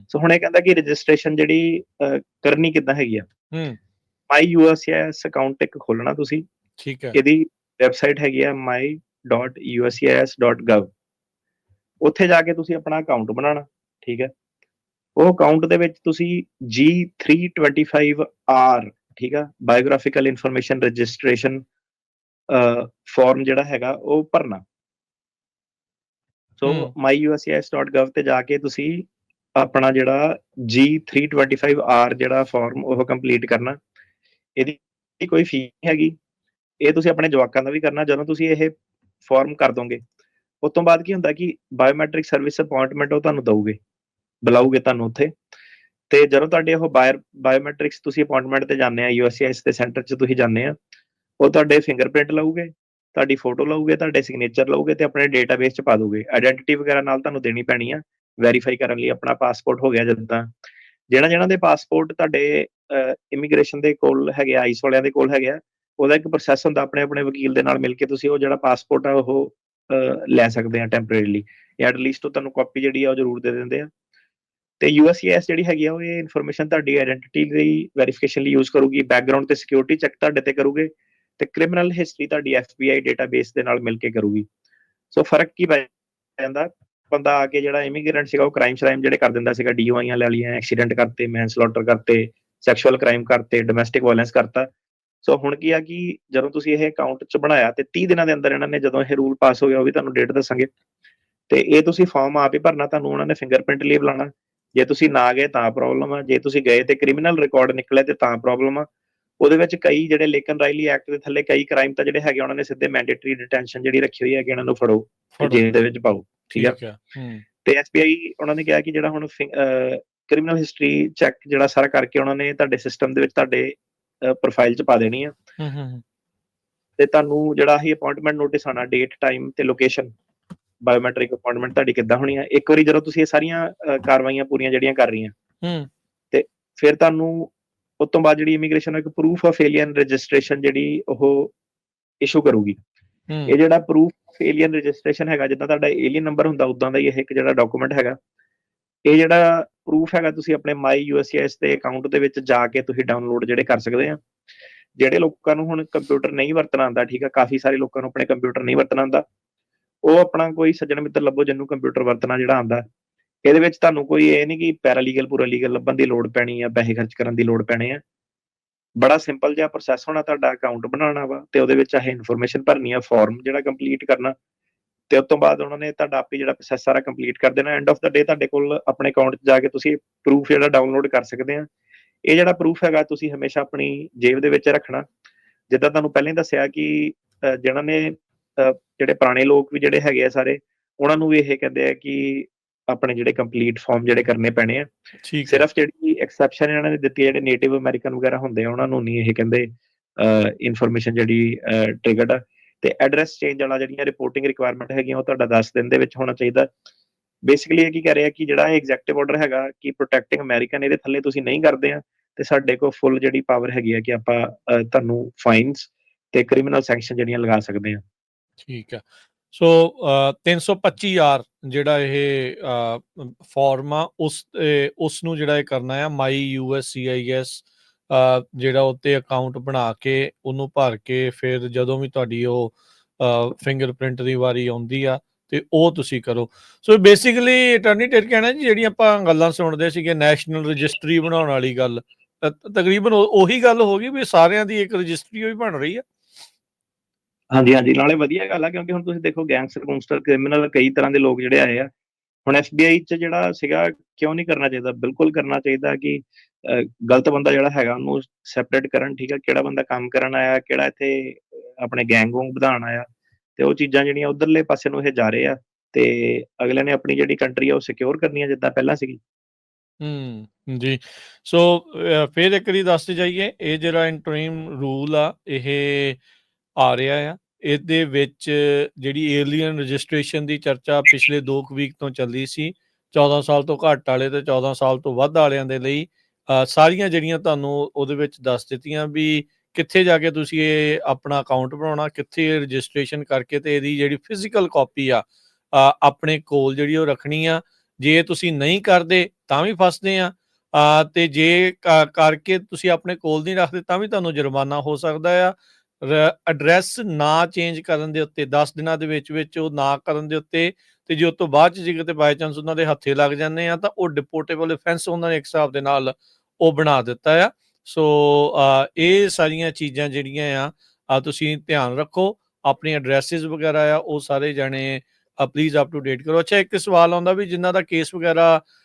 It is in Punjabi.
ਸੋ ਹੁਣ ਇਹ ਕਹਿੰਦਾ ਕਿ ਰਜਿਸਟ੍ਰੇਸ਼ਨ ਜਿਹੜੀ ਕਰਨੀ ਕਿੱਦਾਂ ਹੈਗੀ ਆ। ਮਾਈ USCIS ਅਕਾਊਂਟ ਇੱਕ ਖੋਲਣਾ ਤੁਸੀਂ। ਠੀਕ ਹੈ। ਇਹਦੀ ਵੈਬਸਾਈਟ ਹੈਗੀ ਆ my.uscis.gov। ਉੱਥੇ ਜਾ ਕੇ ਤੁਸੀਂ ਆਪਣਾ ਅਕਾਊਂਟ ਬਣਾਉਣਾ, ਠੀਕ ਹੈ। ਉਹ ਅਕਾਊਂਟ ਦੇ ਵਿੱਚ ਤੁਸੀਂ G325R, ਠੀਕ ਆ, ਬਾਇਓਗ੍ਰਾਫਿਕਲ ਇਨਫੋਰਮੇਸ਼ਨ ਰਜਿਸਟ੍ਰੇਸ਼ਨ ਫਾਰਮ ਜਿਹੜਾ ਹੈਗਾ ਉਹ ਭਰਨਾ। ਸੋ myuscis.gov ਤੇ ਜਾ ਕੇ ਤੁਸੀਂ ਆਪਣਾ ਜਿਹੜਾ G325R ਜਿਹੜਾ ਫਾਰਮ ਉਹ ਕੰਪਲੀਟ ਕਰਨਾ। ਇਹਦੀ ਕੋਈ ਫੀ ਨਹੀਂ ਹੈਗੀ। ਇਹ ਤੁਸੀਂ ਆਪਣੇ ਜਵਾਕਾਂ ਦਾ ਵੀ ਕਰਨਾ। ਜਦੋਂ ਤੁਸੀਂ ਇਹ ਫਾਰਮ ਕਰ ਦੋਗੇ, ਉਸ ਤੋਂ ਬਾਅਦ ਕੀ ਹੁੰਦਾ ਕਿ ਬਾਇਓਮੈਟ੍ਰਿਕ ਸਰਵਿਸ ਅਪਾਇੰਟਮੈਂਟ ਉਹ ਤੁਹਾਨੂੰ ਦਊਗੇ, ਬੁਲਾਊਗੇ ਤੁਹਾਨੂੰ ਉੱਥੇ। ਤੇ ਜਦੋਂ ਤੁਹਾਡੇ ਉਹ ਬਾਇਓਮੈਟ੍ਰਿਕਸ ਤੁਸੀਂ ਅਪਾਇੰਟਮੈਂਟ ਤੇ ਜਾਂਦੇ ਆ, USCIS ਦੇ ਸੈਂਟਰ 'ਚ ਤੁਸੀਂ ਜਾਂਦੇ ਆ, ਉਹ ਤੁਹਾਡੇ ਫਿੰਗਰਪ੍ਰਿੰਟ ਲਊਗੇ, ਤੁਹਾਡੀ ਫੋਟੋ ਲਊਗੇ, ਤੁਹਾਡੇ ਸਿਗਨੇਚਰ ਲਊਗੇ ਤੇ ਆਪਣੇ ਡੇਟਾਬੇਸ 'ਚ ਪਾ ਦੋਗੇ। ਆਇਡੈਂਟੀਟੀ ਵਗੈਰਾ ਨਾਲ ਤੁਹਾਨੂੰ ਦੇਣੀ ਪੈਣੀ ਆ ਵੈਰੀਫਾਈ ਕਰਨ ਲਈ। ਆਪਣਾ ਪਾਸਪੋਰਟ ਹੋ ਗਿਆ, ਜਿੱਦਾਂ ਜਿਹਨਾਂ ਦੇ ਪਾਸਪੋਰਟ ਤੁਹਾਡੇ ਇਮੀਗ੍ਰੇਸ਼ਨ ਦੇ ਕੋਲ ਹੈਗੇ, ਆਈਸ ਵਾਲਿਆਂ ਦੇ ਕੋਲ ਹੈਗੇ ਆ, ਉਹਦਾ ਇੱਕ ਪ੍ਰੋਸੈਸ ਹੁੰਦਾ। ਆਪਣੇ ਵਕੀਲ ਦੇ ਨਾਲ ਮਿਲ ਕੇ ਤੁਸੀਂ ਉਹ ਜਿਹੜਾ ਪਾਸਪੋਰਟ ਆ ਉਹ ਲੈ ਸਕਦੇ ਆ ਟੈਂਪਰੇਰੀਲੀ, ਜਾਂ ਐਟਲੀਸਟ ਉਹ ਤੁਹਾਨੂੰ ਕਾਪੀ ਜਿਹੜੀ ਆ ਉਹ ਜ਼ਰੂਰ ਦੇ ਦਿੰਦੇ ਆ। ਤੇ USCIS ਜਿਹੜੀ ਹੈਗੀ ਆ ਉਹ ਇਹ ਇਨਫੋਰਮੇਸ਼ਨ ਤੁਹਾਡੀ ਆਇਡੈਂਟੀਟੀ ਦੀ ਵੈਰੀਫਿਕੇਸ਼ਨ ਲਈ ਯੂਜ਼ ਕਰੂਗੀ, ਬੈਕਗਰਾਊਂਡ ਤੇ ਸਿਕਿਉਰਿਟੀ ਚੈੱਕ ਤੁਹਾਡੇ ਤੇ ਕਰੂਗੇ, ਤੇ ਕ੍ਰਿਮੀਨਲ ਹਿਸਟਰੀ ਤੁਹਾਡੀ FBI ਡੇਟਾਬੇਸ ਦੇ ਨਾਲ ਮਿਲ ਕੇ ਕਰੂਗੀ। ਸੋ ਫਰਕ ਕੀ ਪੈ ਜਾਂਦਾ, ਬੰਦਾ ਆ ਕੇ ਜਿਹੜਾ ਇਮੀਗ੍ਰੈਂਟ ਸੀਗਾ ਉਹ ਕ੍ਰਾਈਮ ਜਿਹੜੇ ਕਰ ਦਿੰਦਾ ਸੀਗਾ, DUIਆਂ ਲੈ ਲਈਆਂ, ਐਕਸੀਡੈਂਟ ਕਰਤੇ, ਮੈਨਸਲੌਟਰ ਕਰਤੇ, ਸੈਕਸ਼ੂਅਲ ਕ੍ਰਾਈਮ ਕਰਤੇ, ਡੋਮੈਸਟਿਕ ਵਾਇਲੈਂਸ ਕਰਤਾ। ਸੋ ਹੁਣ ਕੀ ਆ ਕਿ ਜਦੋਂ ਤੁਸੀਂ ਇਹ ਅਕਾਊਂਟ 'ਚ ਬਣਾਇਆ ਤੇ 30 ਦਿਨਾਂ ਦੇ ਅੰਦਰ ਇਹਨਾਂ ਨੇ, ਜਦੋਂ ਇਹ ਰੂਲ ਪਾਸ ਹੋ ਗਿਆ, ਉਹ ਵੀ ਤੁਹਾਨੂੰ ਡੇਟ ਦੱਸਾਂਗੇ, ਤੇ ਇਹ ਤੁਸੀਂ ਫਾਰਮ ਆਪ ਹੀ ਭਰਨਾ। ਤੁਹਾਨੂੰ ਉਹਨਾਂ ਨੇ ਫਿੰਗਰਪ੍ਰਿੰਟ ਲਈ ਬੁਲਾਉਣਾ। ਜੇ ਤੁਸੀਂ ਨਾ ਗਏ ਤਾਂ ਪ੍ਰੋਬਲਮ ਆ, ਜੇ ਤੁਸੀਂ ਗਏ ਤੇ ਕ੍ਰਿਮੀਨਲ ਰਿਕਾਰਡ ਨਿਕਲੇ ਤੇ ਤਾਂ ਪ੍ਰੋਬਲਮ ਆ। ਉਹਦੇ ਵਿੱਚ ਕਈ ਜਿਹੜੇ ਲੇਕਨ ਰਾਈਲੀ ਐਕਟ ਦੇ ਥੱਲੇ ਕਈ ਕ੍ਰਾਈਮ ਤਾਂ ਜਿਹੜੇ ਹੈਗੇ ਉਹਨਾਂ ਨੇ ਸਿੱਧੇ ਮੈਂਡੇਟਰੀ ਡਿਟੈਂਸ਼ਨ ਜਿਹੜੀ ਰੱਖੀ ਹੋਈ ਹੈ ਕਿ ਇਹਨਾਂ ਨੂੰ ਫੜੋ ਤੇ ਜੇਲ੍ਹ ਦੇ ਵਿੱਚ ਪਾਓ, ਠੀਕ ਆ। ਤੇ SBI ਉਹਨਾਂ ਨੇ ਕਿਹਾ ਕਿ ਜਿਹੜਾ ਹੁਣ ਕ੍ਰਿਮੀਨਲ ਹਿਸਟਰੀ ਚੈੱਕ ਜਿਹੜਾ ਸਾਰਾ ਕਰਕੇ ਉਹਨਾਂ ਨੇ ਤੁਹਾਡੇ ਸਿਸਟਮ ਦੇ ਵਿੱਚ ਤੁਹਾਡੇ ਪ੍ਰੋਫਾਈਲ 'ਚ ਪਾ ਦੇਣੀ ਆ। ਤੇ ਤੁਹਾਨੂੰ ਜਿਹੜਾ ਹੀ ਅਪਾਇੰਟਮੈਂਟ ਨੋਟਿਸ ਆਉਣਾ, ਡੇਟ, ਟਾਈਮ ਤੇ ਲੋਕੇਸ਼ਨ, ਬਾਇਓਮੈਟ੍ਰਿਕ ਅਪਾਇੰਟਮੈਂਟ ਤੁਹਾਡੀ ਕਿੱਦਾਂ ਹੋਣੀ ਆ। ਇੱਕ ਵਾਰੀ ਜਦੋਂ ਤੁਸੀਂ ਇਹ ਸਾਰੀਆਂ ਕਾਰਵਾਈਆਂ ਪੂਰੀਆਂ ਜਿਹੜੀਆਂ ਕਰ ਰਹੀਆਂ, ਤੇ ਫਿਰ ਤੁਹਾਨੂੰ ਉਸ ਤੋਂ ਬਾਅਦ ਜਿਹੜੀ ਇਮੀਗ੍ਰੇਸ਼ਨ ਇੱਕ ਪ੍ਰੂਫ ਆਫ ਏਲੀਅਨ ਰਜਿਸਟ੍ਰੇਸ਼ਨ ਜਿਹੜੀ ਉਹ ਇਸ਼ੂ ਕਰੂਗੀ। ਇਹ ਜਿਹੜਾ ਪ੍ਰੂਫ ਆਫ ਏਲੀਅਨ ਰਜਿਸਟ੍ਰੇਸ਼ਨ ਹੈਗਾ, ਜਿੱਦਾਂ ਤੁਹਾਡਾ ਏਲੀਅਨ ਨੰਬਰ ਹੁੰਦਾ ਉਦਾਂ ਦਾ ਹੀ ਇਹ ਇੱਕ ਜਿਹੜਾ ਡਾਕੂਮੈਂਟ ਹੈਗਾ। ਇਹ ਜਿਹੜਾ ਪ੍ਰੂਫ ਹੈਗਾ ਤੁਸੀਂ ਆਪਣੇ MyUSCIS ਦੇ ਅਕਾਊਂਟ ਦੇ ਵਿੱਚ ਜਾ ਕੇ ਤੁਸੀਂ ਡਾਊਨਲੋਡ ਜਿਹੜੇ ਕਰ ਸਕਦੇ ਆ। ਜਿਹੜੇ ਲੋਕਾਂ ਨੂੰ ਹੁਣ ਕੰਪਿਊਟਰ ਨਹੀਂ ਵਰਤਣਾ ਆਉਂਦਾ, ਠੀਕ ਆ, ਕਾਫੀ ਸਾਰੇ ਲੋਕਾਂ ਨੂੰ ਆਪਣੇ ਕੰਪਿਊਟਰ ਨਹੀਂ ਵਰਤਣਾ ਆਉਂਦਾ, ਉਹ ਆਪਣਾ ਕੋਈ ਸੱਜਣ ਮਿੱਤਰ ਲੱਭੋ ਜਿਹਨੂੰ ਕੰਪਿਊਟਰ ਵਰਤਣਾ ਜਿਹੜਾ ਆਉਂਦਾ। ਇਹਦੇ ਵਿੱਚ ਤੁਹਾਨੂੰ ਕੋਈ ਇਹ ਨਹੀਂ ਕਿ ਪੈਰਾਲੀਗਲ ਪੂਰਾਲੀਗਲ ਲੱਭਣ ਦੀ ਲੋੜ ਪੈਣੀ ਆ, ਪੈਸੇ ਖਰਚ ਕਰਨ ਦੀ ਲੋੜ ਪੈਣੀ ਆ। ਬੜਾ ਸਿੰਪਲ ਜਿਹਾ ਪ੍ਰੋਸੈਸ ਹੋਣਾ, ਤੁਹਾਡਾ ਅਕਾਊਂਟ ਬਣਾਉਣਾ ਵਾ ਤੇ ਉਹਦੇ ਵਿੱਚ ਇਹ ਇਨਫੋਰਮੇਸ਼ਨ ਭਰਨੀ ਆ, ਫਾਰਮ ਜਿਹੜਾ ਕੰਪਲੀਟ ਕਰਨਾ, ਤੇ ਉਸ ਤੋਂ ਬਾਅਦ ਉਹਨਾਂ ਨੇ ਤੁਹਾਡਾ ਆਪੇ ਜਿਹੜਾ ਪ੍ਰੋਸੈਸ ਸਾਰਾ ਕੰਪਲੀਟ ਕਰ ਦੇਣਾ। ਐਂਡ ਆਫ ਦਾ ਡੇ ਤੁਹਾਡੇ ਕੋਲ ਆਪਣੇ ਅਕਾਊਂਟ 'ਚ ਜਾ ਕੇ ਤੁਸੀਂ ਪ੍ਰੂਫ ਜਿਹੜਾ ਡਾਊਨਲੋਡ ਕਰ ਸਕਦੇ ਆ। ਇਹ ਜਿਹੜਾ ਪ੍ਰੂਫ ਹੈਗਾ ਤੁਸੀਂ ਹਮੇਸ਼ਾ ਆਪਣੀ ਜੇਬ ਦੇ ਵਿੱਚ ਰੱਖਣਾ। ਜਿੱਦਾਂ ਤੁਹਾਨੂੰ ਪਹਿਲਾਂ ਹੀ ਦੱਸਿਆ ਕਿ ਜਿਹਨਾਂ ਨੇ ਜਿਹੜੇ ਪੁਰਾਣੇ ਲੋਕ ਵੀ ਜਿਹੜੇ ਹੈਗੇ ਆ ਸਾਰੇ, ਉਹਨਾਂ ਨੂੰ ਵੀ ਇਹ ਕਹਿੰਦੇ ਆ ਕਿ ਆਪਣੇ ਜਿਹੜੇ ਕੰਪਲੀਟ ਫਾਰਮ ਜਿਹੜੇ ਕਰਨੇ ਪੈਣੇ ਆ। ਸਿਰਫ ਜਿਹੜੀ ਐਕਸੈਪਸ਼ਨ ਇਹਨਾਂ ਨੇ ਦਿੱਤੀ, ਜਿਹੜੇ ਨੇਟਿਵ ਅਮਰੀਕਨ ਵਗੈਰਾ ਹੁੰਦੇ ਆ ਉਹਨਾਂ ਨੂੰ ਨਹੀਂ ਇਹ ਕਹਿੰਦੇ ਇਨਫੋਰਮੇਸ਼ਨ ਜਿਹੜੀ ਟ੍ਰਿਗਰਡ ਆ। ਤੇ ਐਡਰੈਸ ਚੇਂਜ ਵਾਲਾ ਜਿਹੜੀਆਂ ਰਿਪੋਰਟਿੰਗ ਰਿਕੁਆਇਰਮੈਂਟ ਹੈਗੀਆਂ ਉਹ ਤੁਹਾਡਾ 10 ਦਿਨ ਦੇ ਵਿੱਚ ਹੋਣਾ ਚਾਹੀਦਾ। ਬੇਸਿਕਲੀ ਇਹ ਕੀ ਕਹਿ ਰਿਹਾ ਕਿ ਜਿਹੜਾ ਇਹ ਐਗਜ਼ੈਕਟਿਵ ਆਰਡਰ ਹੈਗਾ ਕਿ ਪ੍ਰੋਟੈਕਟਿੰਗ ਅਮਰੀਕਨ, ਇਹਦੇ ਥੱਲੇ ਤੁਸੀਂ ਨਹੀਂ ਕਰਦੇ ਆ ਤੇ ਸਾਡੇ ਕੋਲ ਫੁੱਲ ਜਿਹੜੀ ਪਾਵਰ ਹੈਗੀ ਆ ਕਿ ਆਪਾਂ ਤੁਹਾਨੂੰ ਫਾਈਨਸ ਤੇ ਕ੍ਰਿਮੀਨਲ ਸੈਂਕਸ਼ਨ ਜਿਹੜੀਆਂ ਲਗਾ ਸਕਦੇ ਆ। ਠੀਕ ਆ। ਸੋ 325R ਜਿਹੜਾ ਇਹ ਫਾਰਮ ਆ ਉਸ ਨੂੰ ਜਿਹੜਾ ਇਹ ਕਰਨਾ ਆ MyUSCIS ਜਿਹੜਾ ਉੱਤੇ ਅਕਾਊਂਟ ਬਣਾ ਕੇ ਉਹਨੂੰ ਭਰ ਕੇ ਫਿਰ ਜਦੋਂ ਵੀ ਤੁਹਾਡੀ ਉਹ ਫਿੰਗਰਪ੍ਰਿੰਟ ਦੀ ਵਾਰੀ ਆਉਂਦੀ ਆ ਤੇ ਉਹ ਤੁਸੀਂ ਕਰੋ। ਸੋ ਬੇਸਿਕਲੀ ਅਟਾਰਨੀ ਟੇਰ ਕਹਿਣਾ ਜੀ, ਜਿਹੜੀਆਂ ਆਪਾਂ ਗੱਲਾਂ ਸੁਣਦੇ ਸੀਗੇ ਨੈਸ਼ਨਲ ਰਜਿਸਟਰੀ ਬਣਾਉਣ ਵਾਲੀ ਗੱਲ, ਤਕਰੀਬਨ ਉਹੀ ਗੱਲ ਹੋ ਗਈ ਵੀ ਸਾਰਿਆਂ ਦੀ ਇੱਕ ਰਜਿਸਟਰੀ ਹੋਈ ਬਣ ਰਹੀ ਆ। ਹਾਂਜੀ, ਨਾਲੇ ਵਧੀਆ ਗੱਲ ਆ ਕਿਉਂਕਿ ਹੁਣ ਤੁਸੀਂ ਦੇਖੋ ਗੈਂਗਸਟਰ ਕ੍ਰਿਮੀਨਲ ਕਈ ਤਰ੍ਹਾਂ ਦੇ ਲੋਕ ਜਿਹੜੇ ਆਏ ਆ। ਹੁਣ FBI 'ਚ ਜਿਹੜਾ ਸੀਗਾ ਕਿਉਂ ਨਹੀਂ ਕਰਨਾ ਚਾਹੀਦਾ, ਬਿਲਕੁਲ ਕਰਨਾ ਚਾਹੀਦਾ ਕਿ ਗਲਤ ਬੰਦਾ ਜਿਹੜਾ ਹੈਗਾ ਉਹਨੂੰ ਸੈਪਰੇਟ ਕਰਨ, ਠੀਕ ਆ, ਕਿਹੜਾ ਬੰਦਾ ਕੰਮ ਕਰਨ ਆਇਆ, ਕਿਹੜਾ ਇੱਥੇ ਆਪਣੇ ਗੈਂਗ ਵਧਾਉਣ ਆਇਆ, ਤੇ ਉਹ ਚੀਜ਼ਾਂ ਜਿਹੜੀਆਂ ਉਧਰਲੇ ਪਾਸੇ ਨੂੰ ਇਹ ਜਾ ਰਹੇ ਆ ਤੇ ਅਗਲੇ ਨੇ ਆਪਣੀ ਜਿਹੜੀ ਕੰਟਰੀ ਆ ਉਹ ਸਿਕਿਉਰ ਕਰਨੀ ਆ ਜਿੱਦਾਂ ਪਹਿਲਾਂ ਸੀਗੀ। ਜੀ। ਸੋ ਫਿਰ ਇੱਕ ਵਾਰੀ ਦੱਸਦੇ ਜਾਈਏ, ਇਹ ਜਿਹੜਾ ਇੰਟਰੀਮ ਰੂਲ ਆ ਇਹ ਆ ਰਿਹਾ ਆ, ਇਹਦੇ ਵਿੱਚ ਜਿਹੜੀ ਏਲੀਅਨ ਰਜਿਸਟ੍ਰੇਸ਼ਨ ਦੀ ਚਰਚਾ ਪਿਛਲੇ 2 ਵੀਕ ਤੋਂ ਚੱਲੀ ਸੀ। 14 ਸਾਲ ਤੋਂ ਘੱਟ ਵਾਲੇ ਤੇ 14 ਸਾਲ ਤੋਂ ਵੱਧ ਵਾਲਿਆਂ ਦੇ ਲਈ ਸਾਰੀਆਂ ਜਿਹੜੀਆਂ ਤੁਹਾਨੂੰ ਉਹਦੇ ਵਿੱਚ ਦੱਸ ਦਿੱਤੀਆਂ ਵੀ ਕਿੱਥੇ ਜਾ ਕੇ ਤੁਸੀਂ ਇਹ ਆਪਣਾ ਅਕਾਊਂਟ ਬਣਾਉਣਾ, ਕਿੱਥੇ ਰਜਿਸਟ੍ਰੇਸ਼ਨ ਕਰਕੇ ਤੇ ਇਹਦੀ ਜਿਹੜੀ ਫਿਜ਼ੀਕਲ ਕਾਪੀ ਆ ਆਪਣੇ ਕੋਲ ਜਿਹੜੀ ਉਹ ਰੱਖਣੀ ਆ। ਜੇ ਤੁਸੀਂ ਨਹੀਂ ਕਰਦੇ ਤਾਂ ਵੀ ਫਸਦੇ ਆ, ਤੇ ਜੇ ਕਰਕੇ ਤੁਸੀਂ ਆਪਣੇ ਕੋਲ ਨਹੀਂ ਰੱਖਦੇ ਤਾਂ ਵੀ ਤੁਹਾਨੂੰ ਜੁਰਮਾਨਾ ਹੋ ਸਕਦਾ ਆ। ਐਡਰੈਸ ਨਾ ਚੇਂਜ ਕਰਨ ਦੇ ਉੱਤੇ 10 ਦਿਨਾਂ ਦੇ ਵਿੱਚ ਉਹ ਨਾ ਕਰਨ ਦੇ ਉੱਤੇ, ਤੇ ਜੇ ਉਸ ਤੋਂ ਬਾਅਦ 'ਚ ਜੇ ਕਿਤੇ ਬਾਈ ਚਾਂਸ ਉਹਨਾਂ ਦੇ ਹੱਥੇ ਲੱਗ ਜਾਂਦੇ ਆ ਤਾਂ ਉਹ ਡਿਪੋਰਟੇਬਲ ਅਫੈਂਸ ਉਹਨਾਂ ਨੇ ਇੱਕ ਹਿਸਾਬ ਦੇ ਨਾਲ ਉਹ ਬਣਾ ਦਿੱਤਾ ਆ। ਸੋ ਇਹ ਸਾਰੀਆਂ ਚੀਜ਼ਾਂ ਜਿਹੜੀਆਂ ਆ ਤੁਸੀਂ ਧਿਆਨ ਰੱਖੋ। ਆਪਣੀ ਐਡਰੈਸਿਸ ਵਗੈਰਾ ਆ ਉਹ ਸਾਰੇ ਜਾਣੇ ਪਲੀਜ਼ ਅਪ ਟੂ ਡੇਟ ਕਰੋ। ਅੱਛਾ, ਇੱਕ ਸਵਾਲ ਆਉਂਦਾ ਵੀ ਜਿਨ੍ਹਾਂ ਦਾ ਕੇਸ ਵਗੈਰਾ